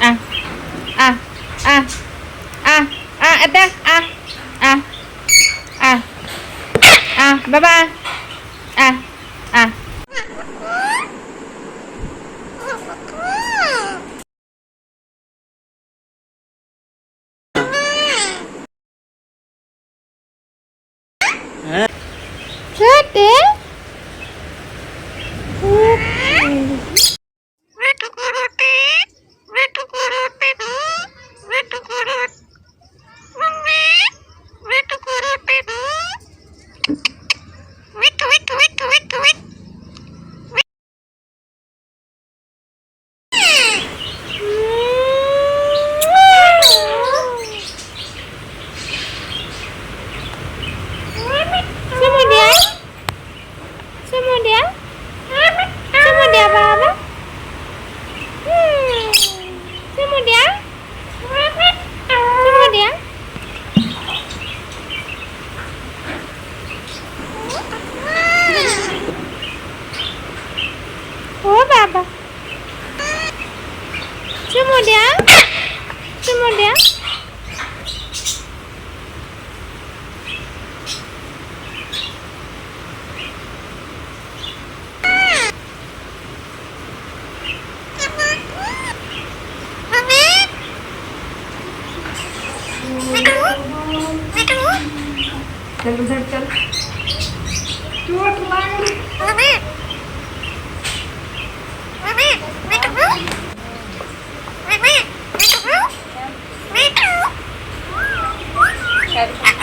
À, à, à, à, attack, bye bye, à. Good day. Semua dia apa? Semua dia? Oh, Baba. Semua dia? चल उधर चल चोट लग